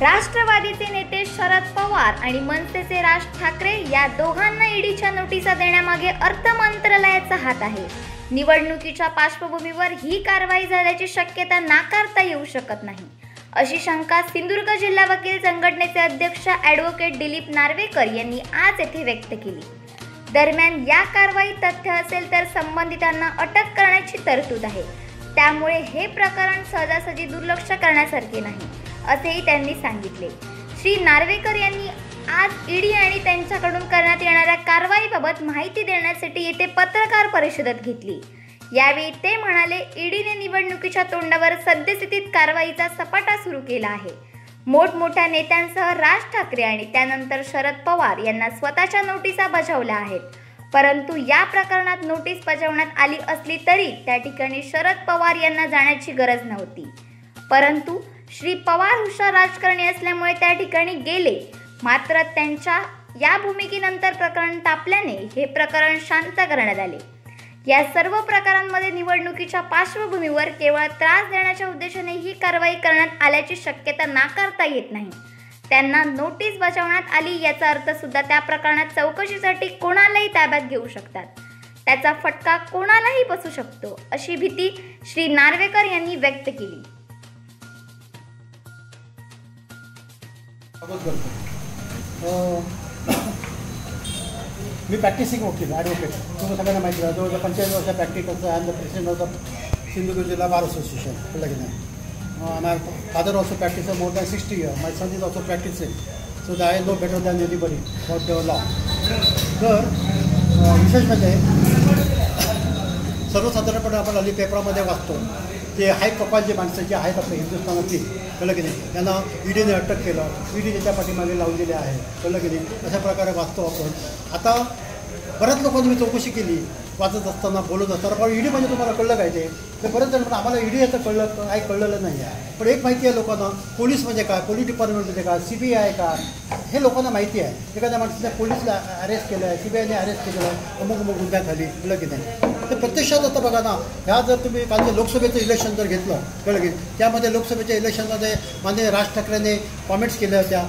राष्ट्रवादीचे नेते शरद पवार आणि मनसेचे राज ठाकरे या दोघांना ईडीच्या नोटिसा देण्यामागे अर्थ मंत्रालयाचा हात आहे। निवडणुकीच्या पार्श्वभूमीवर ही कारवाई झाल्याची शक्यता नाकारता येऊ शकत नाही, अशी शंका सिंधुदुर्ग जिल्हा वकील संघटनेचे अध्यक्ष ॲडव्होकेट दिलीप नार्वेकर यांनी आज येथे व्यक्त केली। दरम्यान या कारवाईत तथ्य असेल तर संबंधितांना अटक करण्याची तरतूद आहे, त्यामुळे हे प्रकरण सहजासहजी दुर्लक्ष करण्यासारखे नाही, असेही त्यांनी सांगितले। श्री नार्वेकर यांनी आज ईडी आणि त्यांच्याकडून करण्यात येणाऱ्या कारवाईबाबत माहिती देण्यासाठी येथे पत्रकार परिषद घेतली। यावेळी ते म्हणाले, ईडीने निवडणुकीच्या तोंडावर सद्यस्थितीत कारवाईचा सपाटा सुरू केला आहे। मोठमोठ्या नेत्यांसह राज ठाकरे आणि त्यानंतर शरद पवार यांना स्वतःच्या नोटिसा बजावल्या आहेत, परंतु या प्रकरणात नोटीस बजावण्यात आली असली तरी त्या ठिकाणी शरद पवार यांना जाण्याची गरज नव्हती, परंतु श्री पवार हुशार राजकारणी असल्यामुळे त्या ठिकाणी गेले। मात्र त्यांच्या या भूमिकेनंतर प्रकरण तापल्याने हे प्रकरण शांत करण्यात आले। या सर्व प्रकारांमध्ये निवडणुकीच्या पार्श्वभूमीवर केवळ त्रास देण्याच्या उद्देशाने ही कारवाई करण्यात आल्याची शक्यता नाकारता येत नाही। त्यांना नोटीस बजावण्यात आली याचा अर्थ सुद्धा त्या प्रकरणात चौकशीसाठी कोणालाही ताब्यात घेऊ शकतात, त्याचा फटका कोणालाही बसू शकतो, अशी भीती श्री नार्वेकर यांनी व्यक्त केली। मी प्रॅक्टिसिंग वकील ॲडव्होकेट, तुम्हाला सगळ्यांना माहिती आहे, जवळजवळ 45 वर्ष प्रॅक्टिकलचं आहे, प्रेसिडेंट ऑफ द सिंधुदुर्ग जिल्हा बार असोसिएशन, कळलं की नाही। My father also practice more than 60 years, my son is also practising, so I know better than anybody for the law. तर विशेष म्हणजे सर्वसाधारणपणे आपण हल्ली पेपरामध्ये वाचतो ते हाय प्रोफाईल जे माणसं जे आहेत आपल्या हिंदुस्थानातील, कळलं की नाही, त्यांना ईडीने अटक केलं, ईडी त्याच्या पाठीमागे लावलेले आहे, कळलं की नाही, अशा प्रकारे वाचतो आपण। आता बऱ्याच लोकांनी मी चौकशी केली वाचत असताना, बोलत असताना, पण ईडी म्हणजे तुम्हाला कळलं काय ते बरेच जण पण आम्हाला ईडी याचं कळलं काय कळलेलं नाही आहे। पण एक माहिती आहे लोकांना, पोलीस म्हणजे काय, पोलीस डिपार्टमेंट म्हणजे काय, CBI काय, हे लोकांना माहिती आहे। एखाद्या माणसाने पोलीसला अरेस्ट केलं आहे, CBIने अरेस्ट केलं आहे अमुक गुन्ह्याखाली, कळलं की नाही। तर प्रत्यक्षात आता बघा ना, ह्या जर तुम्ही कालचं लोकसभेचं इलेक्शन जर घेतलं, कळलं की त्यामध्ये लोकसभेच्या इलेक्शनमध्ये माननीय राज ठाकरेंनी कॉमेंट्स केल्या होत्या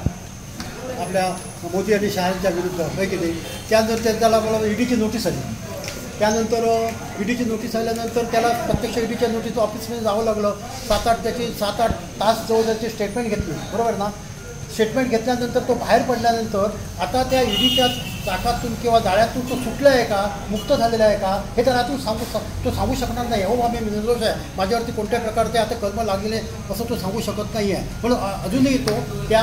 आपल्या मोदी आणि शहांच्या विरुद्ध, होय की नाही। त्यानंतर त्याला मला ईडीची नोटीस आली, त्यानंतर ईडीची नोटीस आल्यानंतर त्याला प्रत्यक्ष ईडीच्या नोटीस ऑफिसमध्ये जावं लागलं। 7-8 तास जवळ त्याची स्टेटमेंट घेतली, बरोबर ना। स्टेटमेंट घेतल्यानंतर तो बाहेर पडल्यानंतर आता त्या ईडीच्या चाकातून किंवा जाळ्यातून तो सुटला आहे का, मुक्त झालेला आहे का, हे तर आतून सांगू शकणार नाही। हो, आम्ही निर्दोष आहे, माझ्यावरती कोणत्या प्रकारचे आता कलम लागलेले असं तो सांगू शकत नाही आहे, पण अजूनही तो त्या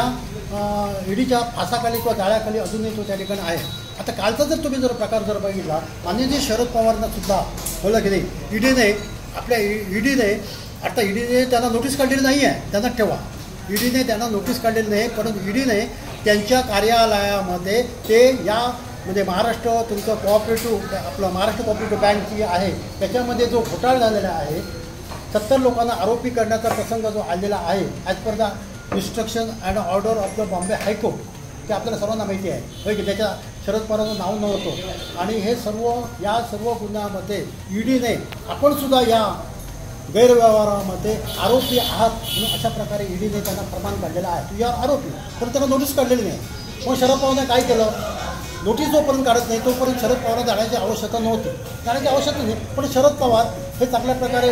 ईडीच्या फासाखाली किंवा जाळ्याखाली अजूनही तो त्या ठिकाणी आहे। आता कालचा जर तुम्ही जर प्रकार जर बघितला, माननीय शरद पवारांना सुद्धा बोललं की नाही, ईडीने आपल्या ईडीने आता ईडीने त्यांना नोटीस काढलेली नाही आहे, त्यांना ठेवा, ईडीने त्यांना नोटीस काढलेली नाही, परंतु ईडीने त्यांच्या कार्यालयामध्ये ते या म्हणजे महाराष्ट्र तुमचं कोऑपरेटिव्ह आपलं महाराष्ट्र कोऑपरेटिव्ह बँक जी आहे त्याच्यामध्ये जो घोटाळा झालेला आहे, 70 लोकांना आरोपी करण्याचा प्रसंग जो आलेला आहे as per the instruction and order of the Bombay high court, ते आपल्याला सर्वांना माहिती आहे, होय की त्याच्या शरद पवारांचं नाव नव्हतं। आणि हे या सर्व गुन्ह्यामध्ये ईडीने आपणसुद्धा या गैरव्यवहारामध्ये आरोपी आहात म्हणून अशा प्रकारे ईडीने त्यांना फरमान काढलेला आहे, तुझ्या आरोपी, पण त्यांना नोटीस काढलेली नाही। मग शरद पवारांनी काय केलं, नोटीस जोपर्यंत काढत नाही तोपर्यंत शरद पवारांना जाण्याची आवश्यकता नव्हती, जाण्याची आवश्यकता नाही। पण शरद पवार हे चांगल्या प्रकारे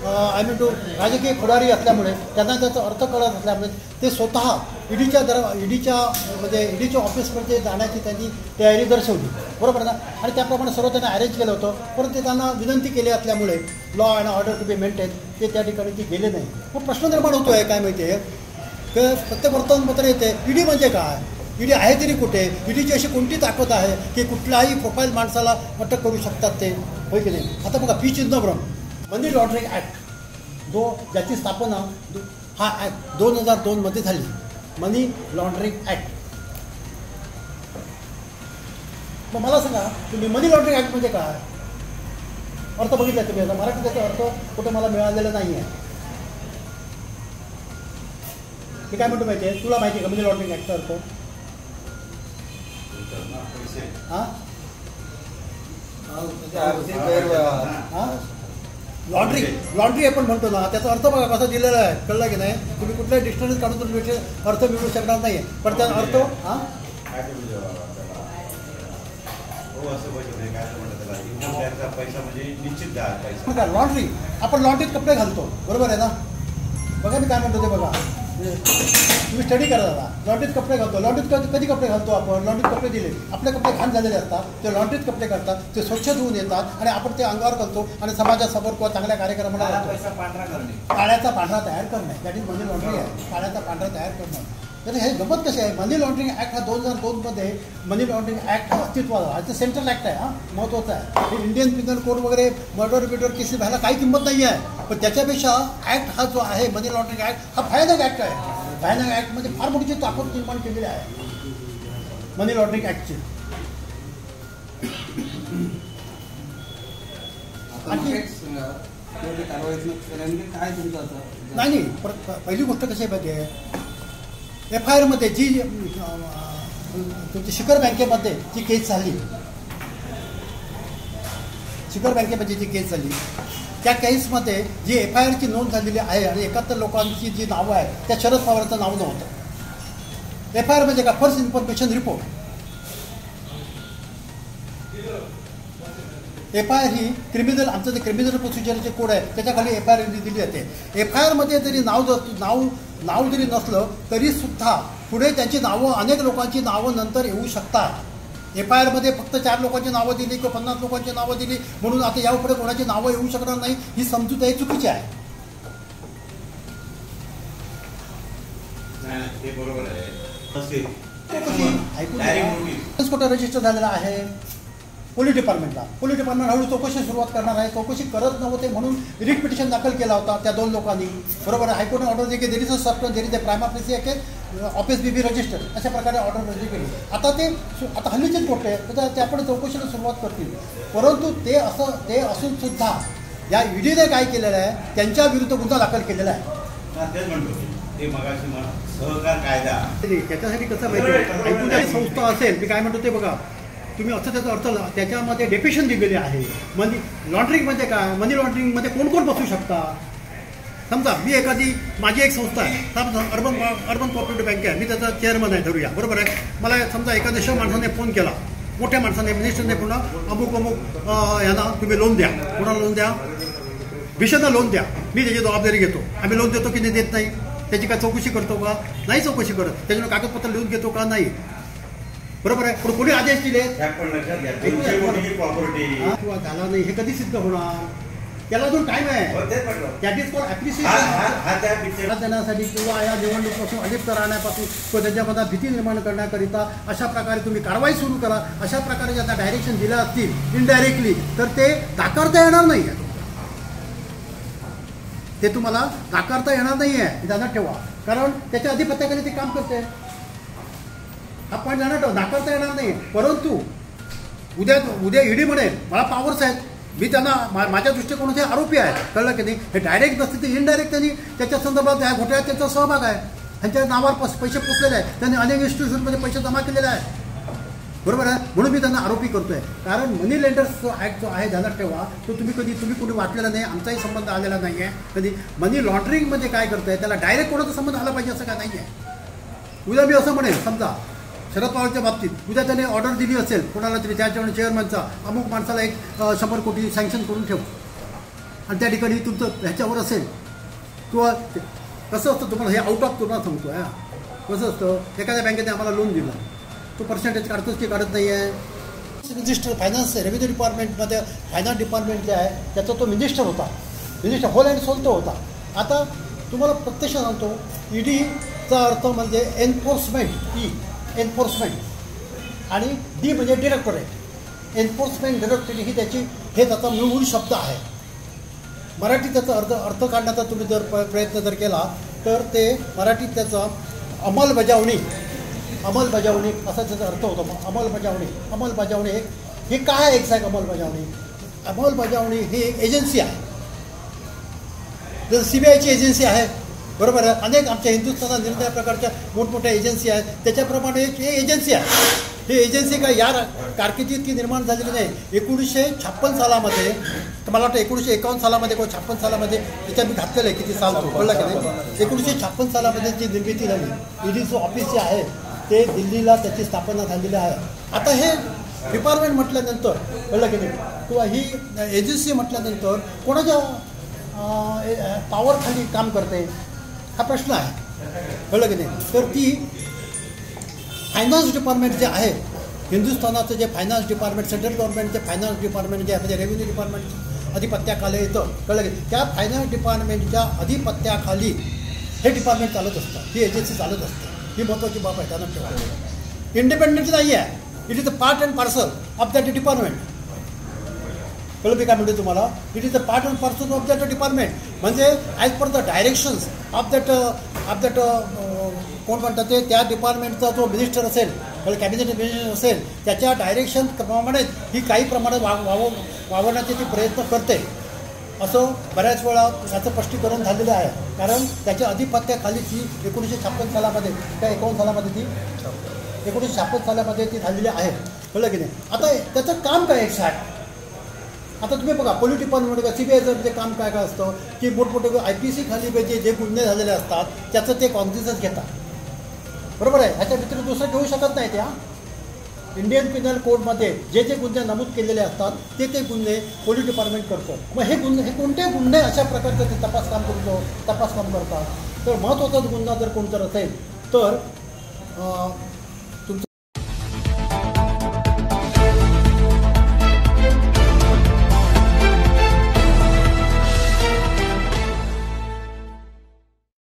राजकीय पुढारी असल्यामुळे त्यांना त्याचा अर्थ कळत असल्यामुळे ते स्वतः ईडीच्या ऑफिसमध्ये जाण्याची त्यांनी तयारी दर्शवली, बरोबर ना। आणि त्याप्रमाणे सर्व त्यांना अरेंज केलं होतं, परंतु त्यांना विनंती केली असल्यामुळे law and order to be maintain ते त्या ठिकाणी ते गेले नाही। मग प्रश्न निर्माण होतो आहे काय माहिती आहे, की प्रत्येक वर्तमानपत्र येते ईडी म्हणजे काय, ईडी आहे तरी कुठे, ईडीची अशी कोणती ताकद आहे की कुठल्याही प्रोफाईल माणसाला अटक करू शकतात ते, होय की नाही। आता बघा पी चिदंबरम मनी लॉन्ड्रिंग ॲक्ट ज्याची स्थापना हा ॲक्ट 2002 मध्ये झाली, मनी लॉन्ड्रिंग ॲक्ट। मग मला सांगा तुम्ही मनी लॉन्ड्रिंग ॲक्ट म्हणजे काय अर्थ बघितला तुम्ही, आता मराठी त्याचा अर्थ कुठे मला मिळालेला नाही आहे। हे काय म्हणतो माहिती आहे, तुला माहिती आहे का मनी लॉन्ड्रिंग ॲक्टचा अर्थ? हां लॉन्ड्री आपण म्हणतो ना, त्याचा अर्थ बघा कसा दिलेला आहे, कळलं की नाही. तुम्ही कुठल्याही डिक्शनरीज काढून तुम्ही अर्थ मिळू शकणार नाही, पण त्याचा अर्थ लॉन्ड्री, आपण लॉन्ड्रीत कपडे घालतो, बरोबर आहे ना. बघा मी काय म्हणतो ते बघा, तुम्ही स्टडी करा दादा. लॉन्ड्रीत कपडे घालतो, लॉन्ड्रीत कधी कपडे घालतो आपण, लॉन्ड्रीत कपडे दिले, आपले कपडे घाण झालेले असतात, ते लॉन्ड्रीत कपडे करतात, ते स्वच्छ धुवून येतात आणि आपण ते अंगावर घालतो आणि समाजासमोर किंवा चांगल्या कार्यक्रमाला काळ्याचा पांढरा तयार करणे, दॅट इज मनी लॉन्ड्री आहे. काळ्याचा पांढरा तयार करणं. तर हे गमत कशी आहे, मनी लॉन्ड्रिंग ॲक्ट हा 2002 मनी लॉन्ड्रिंग ॲक्ट हा अस्तित्वात आला. हा सेंट्रल ॲक्ट आहे, हा महत्त्वाचा आहे. हे इंडियन पिनल कोड वगैरे मर्डर केसेस व्हायला काही किंमत नाही आहे, पण त्याच्यापेक्षा ॲक्ट हा जो आहे मनी लॉन्ड्रिंग ॲक्ट हा भयानक ॲक्ट आहे. भयानक ॲक्टमध्ये फार मोठी ताकद निर्माण केलेली आहे मनी लॉन्ड्रिंग ॲक्टची. नाही पहिली गोष्ट कशी आहे माहिती आहे, FIR मध्ये जी तुमची शिखर बँकेमध्ये जी केस झाली, शिखर बँकेमध्ये जी केस झाली, त्या केसमध्ये जी FIRची नोंद झालेली आहे आणि 71 लोकांची जी नावं आहेत त्या शरद पवारांचं नाव नव्हतं. FIR म्हणजे का, फर्स्ट इन्फॉर्मेशन रिपोर्ट. FIR ही क्रिमिनल, आमचं जे क्रिमिनल प्रोसिजरचे कोड आहे त्याच्याखाली FIR दिली जाते. FIR मध्ये जरी नाव जरी नसलं तरी सुद्धा पुढे त्यांची नावं, अनेक लोकांची नावं नंतर येऊ शकतात. FIR मध्ये फक्त 4 लोकांची नावं दिली किंवा 50 लोकांची नावं दिली म्हणून आता यापुढे कोणाची नावं येऊ शकणार नाही, ही समजूत आहे, चुकीची आहे. बरोबर आहे. रजिस्टर झालेला आहे पोलीस डिपार्टमेंटला. पोलीस डिपार्टमेंट हळूहळू चौकशी सुरुवात करणार आहे. चौकशी करत नव्हते म्हणून रिट पिटिशन दाखल केला होता त्या 2 लोकांनी, बरोबर आहे. हायकोर्टने ऑर्डर दिली की there is a substance, there is a prima facie office BB register, अशा प्रकारे ऑर्डर रजिस्टर केली. आता हल्लीचीच गोष्ट आहे, तर त्यापुढे चौकशीला सुरुवात करतील. परंतु ते असून सुद्धा या ईडीने काय केलेलं आहे, त्यांच्या विरुद्ध गुन्हा दाखल केलेला आहे. सहकार कायदा त्याच्यासाठी कसं माहिती, ऐकून संस्था असेल, मी काय म्हणतो ते बघा तुम्ही, असं त्याचा अर्थ त्याच्यामध्ये डेफिनेशन दिलेली आहे. मनी लॉन्ड्रिंग म्हणजे काय, मनी लॉन्ड्रिंगमध्ये कोण कोण बसू शकता. समजा मी माझी एक संस्था आहे, अर्बन कोऑपरेटिव्ह बँक आहे, मी त्याचा चेअरमन आहे धरूया, बरोबर आहे. मला समजा एखाद्या माणसाने फोन केला, मोठ्या माणसाने, मिनिस्टरने पुन्हा अमुक यांना तुम्ही लोन द्या, कोणाला लोन द्या, विषयांना लोन द्या, मी त्याची जबाबदारी घेतो. आम्ही लोन देतो की नाही देत नाही, त्याची काय चौकशी करतो का नाही, चौकशी करत, त्याच्यावर कागदपत्र लिहून घेतो का नाही, बरोबर आहे. पण कोणी आदेश दिले किंवा झाला नाही हे कधी सिद्ध होणार, त्याला अजून टाइम आहे. दॅट इज कॉल्ड ॲप्रिसिएशन देण्यासाठी किंवा या निवडणुकीपासून अलिप्त राहण्यापासून किंवा त्याच्यामध्ये भीती निर्माण करण्याकरिता अशा प्रकारे तुम्ही कारवाई सुरू करा. अशा प्रकारे ज्यांना डायरेक्शन दिल्या असतील इनडायरेक्टली तर ते नाकारता येणार नाही आहे, ते तुम्हाला नाकारता येणार नाही आहे, ध्यानात ठेवा. कारण त्याच्या अधिपत्याखाली ते काम करते, हा पॉईंट ध्यानात ठेवा, नाकारता येणार नाही. परंतु उद्या ईडी म्हणेल मला पॉवर्स आहेत, मी त्यांना माझ्या दृष्टिकोनात हे आरोपी आहे, कळलं की नाही. हे डायरेक्ट नसते ते इनडायरेक्ट त्यांनी त्याच्या संदर्भात ह्या घोटाळ्यात त्यांचा सहभाग आहे, त्यांच्या नावावर पैसे पोचलेले आहेत, त्यांनी अनेक इन्स्टिट्यूशनमध्ये पैसे जमा केलेले आहेत, बरोबर आहे. म्हणून मी त्यांना आरोपी करतोय. कारण मनी लेंडर्स जो ॲक्ट जो आहे ध्यानात ठेवा, तो तुम्ही कोणी वाचलेला नाही, आमचाही संबंध आलेला नाही आहे कधी. मनी लॉन्ड्रिंगमध्ये काय करतोय, त्याला डायरेक्ट कोणाचा संबंध आला पाहिजे असं काय नाही आहे. उद्या मी असं म्हणेल, समजा शरद पवारच्या बाबतीत उद्या त्याने ऑर्डर दिली असेल कोणाला तरी, त्याच्या चेअरमनचा अमुक माणसाला 100 कोटी सँक्शन करून ठेव, आणि त्या ठिकाणी तुमचं ह्याच्यावर असेल किंवा कसं असतं, तुम्हाला हे आउट ऑफ तुम्हाला सांगतो आहे, कसं असतं एखाद्या बँकेने आम्हाला लोन दिलं, तो पर्सेंटेज काढतोच की काढत नाही आहे. रजिस्टर फायनान्स रेव्हेन्यू डिपार्टमेंटमध्ये फायनान्स डिपार्टमेंट जे आहे त्याचा तो मिनिस्टर होता, मिनिस्टर होल अँड सोल तो होता. आता तुम्हाला प्रत्यक्ष सांगतो, ईडीचा अर्थ म्हणजे एन्फोर्समेंट, एन्फोर्समेंट, आणि डी म्हणजे डिरेक्टोरेट. एन्फोर्समेंट डिरेक्टोरेट ही त्याचा मूळ शब्द आहे. मराठीत त्याचा अर्थ काढण्याचा तुम्ही जर प्रयत्न जर केला तर ते मराठीत त्याचा अंमलबजावणी असा त्याचा अर्थ होतो. अंमलबजावणी हे काय आहे एक्झॅक्ट अंमलबजावणी ही एक एजन्सी आहे, जसं CBIची एजन्सी आहे, बरोबर आहे. अनेक आमच्या हिंदुस्थानात निर्णय प्रकारच्या मोठमोठ्या एजन्सी आहेत, त्याच्याप्रमाणे एक एजन्सी आहे. ही एजन्सी काय या कारकिर्दीत ती निर्माण झालेली नाही. 1956 सालामध्ये, मला वाटतं 1951 सालामध्ये किंवा 56 सालामध्ये त्याच्यात मी घातलेलं आहे किती साल तो कळलं की नाही. 1956 सालामध्ये जी निर्मिती झाली, ईडीचं ऑफिस जे आहे ते दिल्लीला त्याची स्थापना झालेली आहे. आता हे डिपार्टमेंट म्हटल्यानंतर कळलं की नाही, किंवा ही एजन्सी म्हटल्यानंतर कोणाच्या पॉवरखाली काम करते हा प्रश्न आहे, कळलं की नाही. तर ती फायनान्स डिपार्टमेंट जे आहे हिंदुस्थानाचं, जे फायनान्स डिपार्टमेंट, सेंट्रल गव्हर्नमेंटचे फायनान्स डिपार्टमेंट जे आहे, म्हणजे रेव्हेन्यू डिपार्टमेंट अधिपत्याखाली येतं, कळलं की. त्या फायनान्स डिपार्टमेंटच्या अधिपत्याखाली हे डिपार्टमेंट चालत असतं, ही एजन्सी चालत असते. ही महत्त्वाची बाब आहे, त्यांना ठेवा. इंडिपेंडेंट नाही आहे, it is a part and parcel of that department. कळलं मी काय म्हणते तुम्हाला. It is a part and parcel of that department. म्हणजे as per the directions of that कोण म्हणतात ते, त्या डिपार्टमेंटचा जो मिनिस्टर असेल, कॅबिनेट मिनिस्टर असेल, त्याच्या डायरेक्शन प्रमाणे ही काही प्रमाणात वावरण्याचे ती प्रयत्न करते, असं बऱ्याच वेळा याचं स्पष्टीकरण झालेलं आहे. कारण त्याच्या अधिपत्याखाली ती 1956 सालामध्ये त्या 51 सालामध्ये ती 1956 सालामध्ये ती झालेली आहे, कळलं की नाही. आता त्याचं काम काय एक्झॅक्ट, आता तुम्ही बघा पोलीस डिपार्टमेंट CBIचं ते काम काय असतं की मोठमोठे IPC खाली जे गुन्हे झालेले असतात त्याचं ते कॉन्ग्रेसच घेतात, बरोबर आहे. ह्याच्या व्यतिरिक्त दुसरं घेऊ शकत नाही. त्या इंडियन पिनल कोडमध्ये जे गुन्हे नमूद केलेले असतात ते गुन्हे पोलीस डिपार्टमेंट करतं. मग हे कोणते गुन्हे अशा प्रकारचं ते तपास काम करतात. तर महत्त्वाचा गुन्हा जर कोणता असेल तर